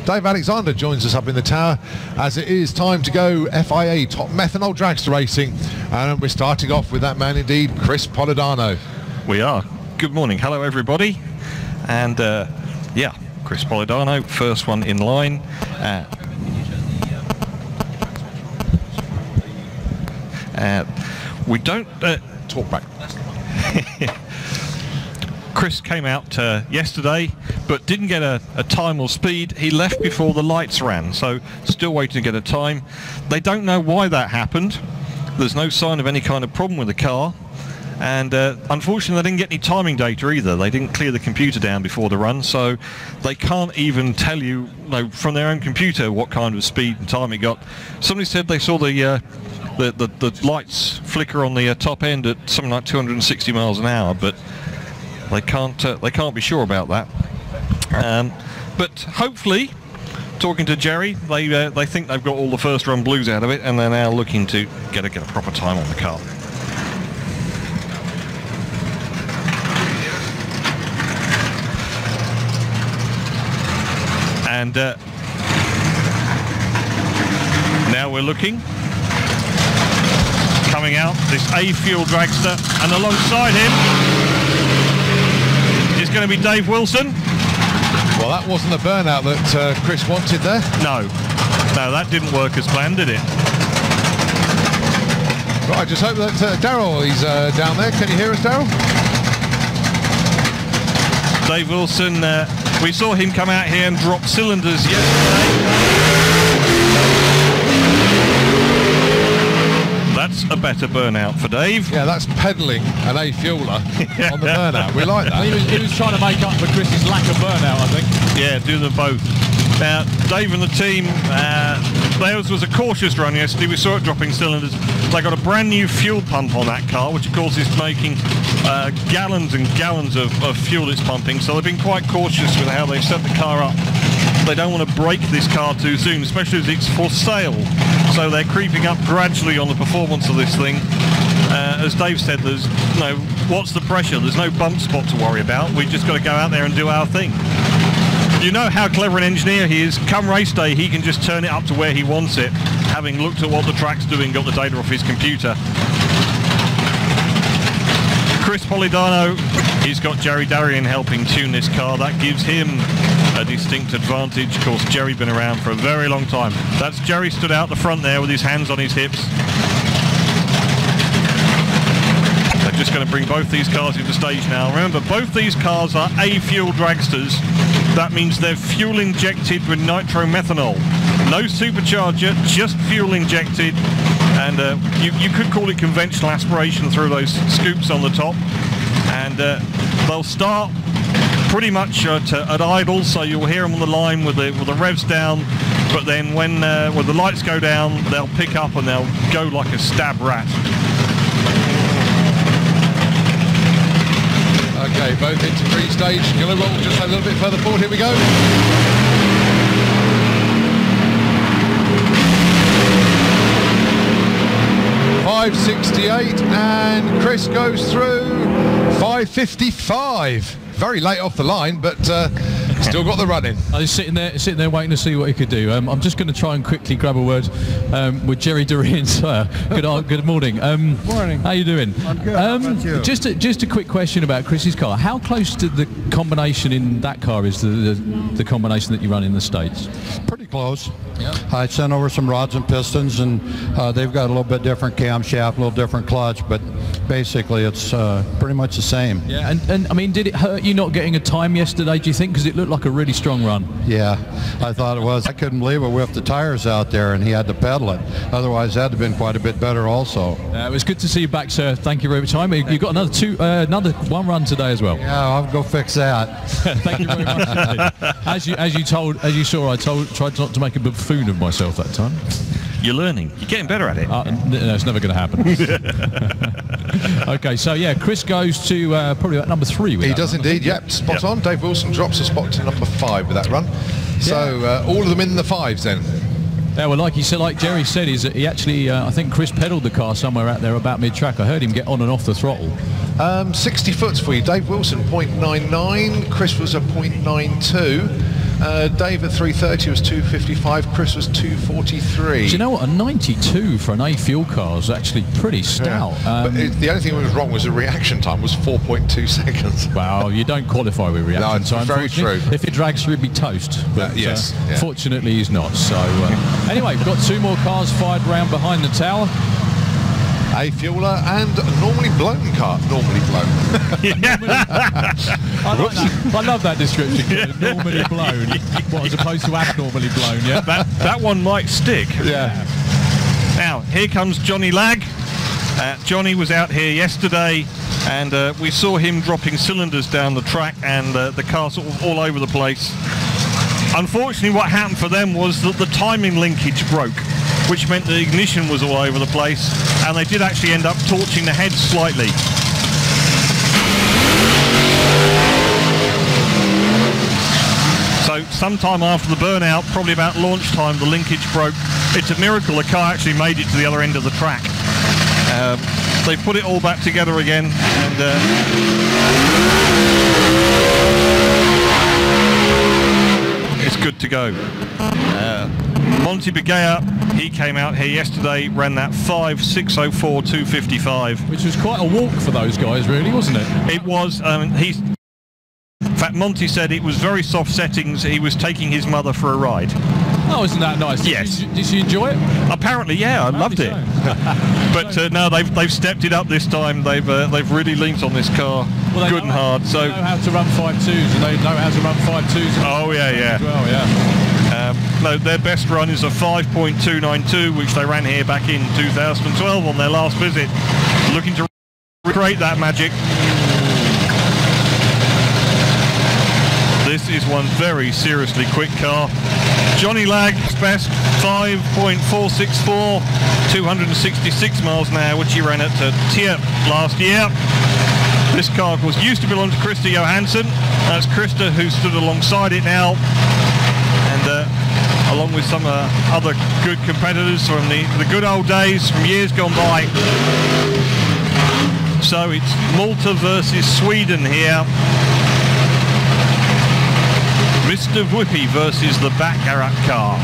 Dave Alexander joins us up in the tower as it is time to go FIA Top Methanol Dragster Racing, and we're starting off with that man indeed, Chris Polidano. We are. Good morning. Hello everybody. And yeah, Chris Polidano, first one in line. We don't talk back. Chris came out yesterday but didn't get a time or speed. He left before the lights ran, so still waiting to get a time. They don't know why that happened. There's no sign of any kind of problem with the car, and unfortunately they didn't get any timing data either. They didn't clear the computer down before the run, so they can't even tell you, from their own computer what kind of speed and time it got. Somebody said they saw the lights flicker on the top end at something like 260 miles an hour, but they can't be sure about that. But hopefully, talking to Jerry, they think they've got all the first run blues out of it, and they're now looking to get a proper time on the car. And now we're looking. Coming out, this A-Fuel Dragster, and alongside him is going to be Dave Wilson. Well, that wasn't the burnout that Chris wanted there. No, that didn't work as planned, did it? Right, I just hope that Daryl is down there. Can you hear us, Daryl? Dave Wilson, we saw him come out here and drop cylinders yesterday. That's a better burnout for Dave. Yeah, that's pedalling an A-fueler on the burnout. We like that. He was trying to make up for Chris's lack of burnout, I think. Yeah, do them both. Now, Dave and the team, theirs was a cautious run yesterday. We saw it dropping cylinders. They got a brand new fuel pump on that car, which of course is making gallons and gallons of fuel it's pumping. So they've been quite cautious with how they've set the car up. They don't want to break this car too soon, especially as it's for sale. So they're creeping up gradually on the performance of this thing. As Dave said, there's what's the pressure? There's no bump spot to worry about. We've just got to go out there and do our thing. You know how clever an engineer he is. Come race day, he can just turn it up to where he wants it, having looked at what the track's doing, got the data off his computer. Chris Polidano, he's got Jerry Darien helping tune this car. That gives him a distinct advantage. Of course, Jerry's been around for a very long time. That's Jerry stood out the front there with his hands on his hips. They're just going to bring both these cars into stage now. Remember, both these cars are A-Fuel Dragsters. That means they're fuel injected with nitromethanol. No supercharger, just fuel injected. And you could call it conventional aspiration through those scoops on the top. And they'll start pretty much at idle, so you'll hear them on the line with the revs down, but then when the lights go down, they'll pick up and they'll go like a stab rat. Okay, both into free stage. Going to roll just a little bit further forward. Here we go. .568, and Chris goes through 5:55. Very late off the line, but still got the run in. I was sitting there waiting to see what he could do. I'm just going to try and quickly grab a word with Jerry Darien. Good morning. Morning. How you doing? I'm good. How about you? Just a quick question about Chris's car. How close to the combination in that car is the combination that you run in the States? Pretty close. Yeah. I sent over some rods and pistons, and they've got a little bit different camshaft, a little different clutch, but basically it's pretty much the same. Yeah, and I mean, did it hurt you not getting a time yesterday, do you think? Because it looked like a really strong run. Yeah, I thought it was. I couldn't believe it with the tires out there, and he had to pedal it. Otherwise, that'd have been quite a bit better also. It was good to see you back, sir. Thank you very much. You've got another one run today as well. Yeah, I'll go fix that. Thank you very much. As you saw, I tried not to make a buffoon of myself that time. You're learning. You're getting better at it. No, it's never going to happen. Okay, so yeah, Chris goes to probably about number 3. He does indeed, yep, spot on. Dave Wilson drops a spot to number 5 with that run. So all of them in the 5s then. Yeah, well, like Jerry said, is that he actually, I think Chris pedalled the car somewhere out there about mid-track. I heard him get on and off the throttle. 60 foots for you. Dave Wilson, 0.99. Chris was a 0.92. Dave at 330 was 255. Chris was 243. Do you know what? A 92 for an A fuel car is actually pretty stout. But the only thing that was wrong was the reaction time was 4.2 seconds. Well, you don't qualify with reaction time. Very true. If it drags through, it'd be toast. But yes. Fortunately, he's not. So anyway, we've got 2 more cars fired round behind the tower. A fueler and normally blown car. Normally blown. I love that description. Normally blown. What, as opposed to abnormally blown, yeah? That one might stick. Yeah. Now, here comes Johnny Lag. Johnny was out here yesterday, and we saw him dropping cylinders down the track, and the car sort of all over the place. Unfortunately, what happened for them was that the timing linkage broke, which meant the ignition was all over the place, and they did actually end up torching the head slightly. So sometime after the burnout, probably about launch time, the linkage broke. It's a miracle the car actually made it to the other end of the track. They put it all back together again, and it's good to go. Monty Begea, he came out here yesterday, ran that 5.604 255, which was quite a walk for those guys, really, wasn't it? It was. In fact, Monty said it was very soft settings. He was taking his mother for a ride. Oh, isn't that nice? Yes. Did she enjoy it? Apparently, yeah, I loved it. But no, they've stepped it up this time. They've really leaned on this car, well, good and hard. So they know how to run 5.2s, and they know how to run 5.2s. Oh yeah. As well, yeah. No, their best run is a 5.292, which they ran here back in 2012 on their last visit. Looking to recreate that magic. This is one very seriously quick car. Johnny Lag's best 5.464, 266 miles an hour, which he ran at Tier last year. This car, of course, used to belong to Krista Johansson. That's Krista who stood alongside it now, and along with some other good competitors from the good old days from years gone by. So it's Malta versus Sweden here. Mr. Whippy versus the Baccarat car.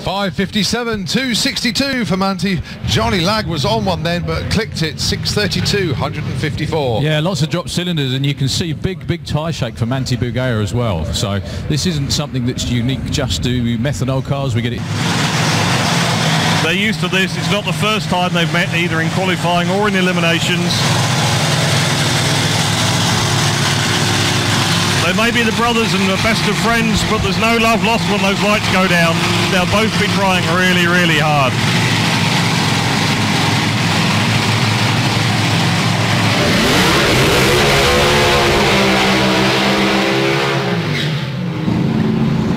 .557 262 for Monty. Johnny Lag was on one then, but clicked it 632 154. Yeah, lots of drop cylinders, and you can see big tyre shake for Monty Begea as well. So this isn't something that's unique just to methanol cars. We get it. They're used to this. It's not the first time they've met, either in qualifying or in eliminations. They may be the brothers and the best of friends, but there's no love lost when those lights go down. They'll both be trying really, really hard.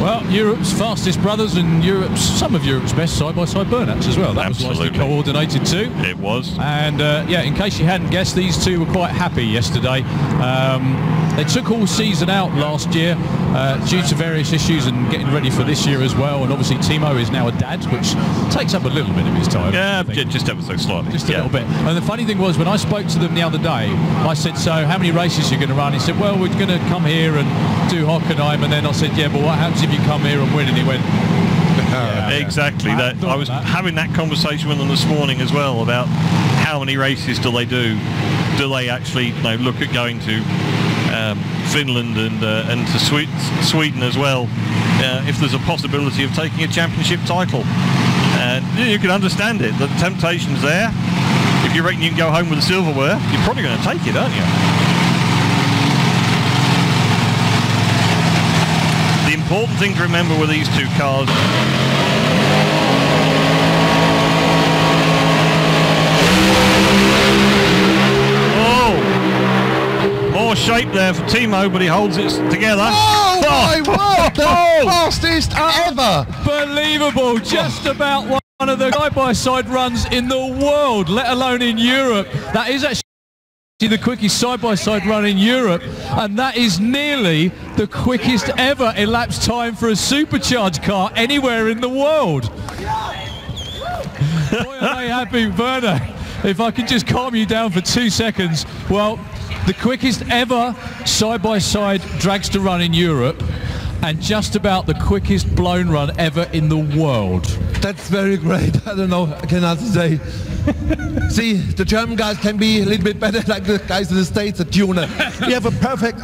Well, Europe's fastest brothers and some of Europe's best side-by-side burnouts as well. That Absolutely. was nicely coordinated too. It was. And yeah, in case you hadn't guessed, these two were quite happy yesterday. They took all season out last year due to various issues and getting ready for this year as well. And obviously Timo is now a dad, which takes up a little bit of his time. Yeah, just ever so slightly. Just a little bit. And the funny thing was, when I spoke to them the other day, I said, so how many races are you going to run? He said, well, we're going to come here and do Hockenheim. And then I said, yeah, but what happens if you come here and win? And he went, yeah, exactly. That I was having that conversation with them this morning as well about how many races do they do? Do they actually look at going to Finland and to Sweden as well, if there's a possibility of taking a championship title? And you can understand it. The temptation's there. If you reckon you can go home with the silverware, you're probably going to take it, aren't you? The important thing to remember with these two cars, more shape there for Timo, but he holds it together. Oh, Oh my word! The fastest ever! Unbelievable! Just about one of the side-by-side runs in the world, let alone in Europe. That is actually the quickest side-by-side run in Europe, and that is nearly the quickest ever elapsed time for a supercharged car anywhere in the world. Boy, am I happy, Werner. If I can just calm you down for 2 seconds. Well, the quickest ever side-by-side dragster run in Europe, and just about the quickest blown run ever in the world. That's very great. I don't know, I cannot say. See, the German guys can be a little bit better like the guys in the States, the tuner. We have a perfect...